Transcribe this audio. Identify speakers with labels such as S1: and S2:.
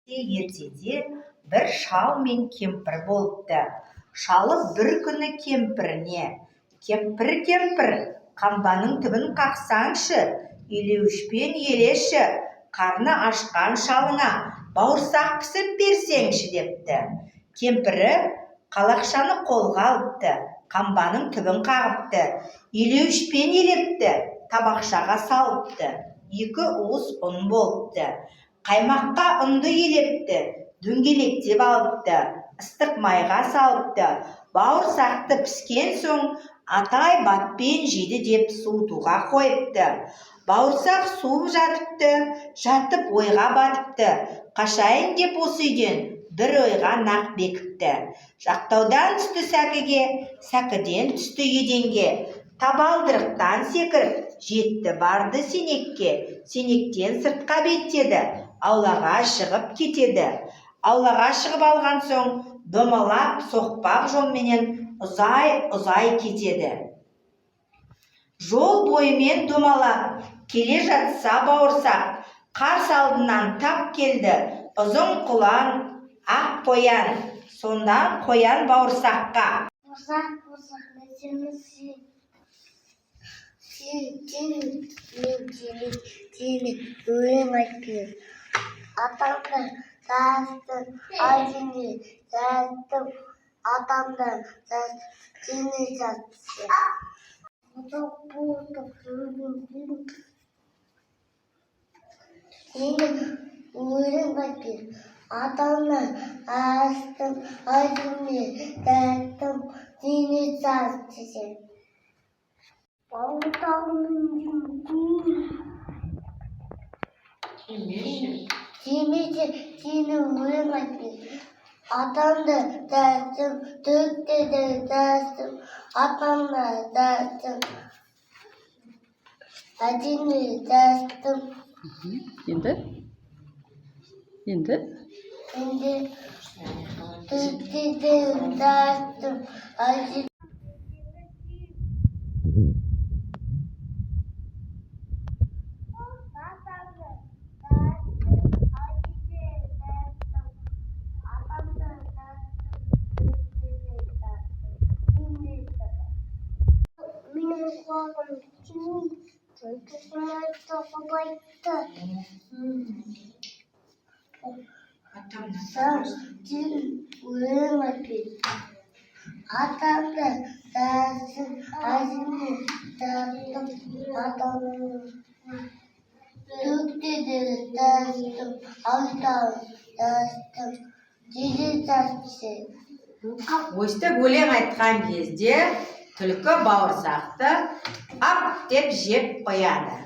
S1: Ертеде бір шал мен кемпір болыпты. Шалы бір күні кемпіріне: кемпір, қамбаның түбін қақсаңшы, елеуішпен елеші, қарны ашқан шалыңа бауырсақ пісіріп берсеңші депті. Кемпірі қалақшаны қолға алыпты, қамбаның түбін қағыпты, елеуішпен елепті, табақшаға салыпты. 2 уыс ұн болыпты. Қаймаққа ұнды елепті, дөңгелектеп алыпты, ыстық майға салыпты. Бауырсақты піскен соң атай батпен жейді деп суытуға қойыпты. Бауырсақ суып жатыпты, жатып ойға батыпты. Қашайын деп осы үйден бір ойға нақ бекіпті. Жақтаудан түсті сәкіге, сәкіден түсті еденге. Табалдырықтан секіріп жетті барды сенекке. Сенектен сыртқа беттеді, аулаға шығып кетеді. Аулаға шығып алған соң домалап соқпақ жолменен ұзай кетеді. Жол бойымен домалап келе жатса бауырсақ, қарсы алдынан тап келді ұзын құлан ақ қоян. Сонда қоян бауырсаққа:
S2: Сені өлең айтпен, атамды застым, айдыны застым, атамды застым, сені застым. Сені өлең айтпен, атамды застым, айдыны застым, сені застым. Сені өлең айтпен, атамды застым, төктеді застым, атамды застым, әдені застым.
S3: Енді
S2: төктеді застым, әдені. Өлең айтпен, атамды застым, айдыны застым, атамды төктеді застым, атамды застым, сені застым.
S1: Өстіп өлең айтқан кезде түлкі бауырсақты ап деп жеп қояды.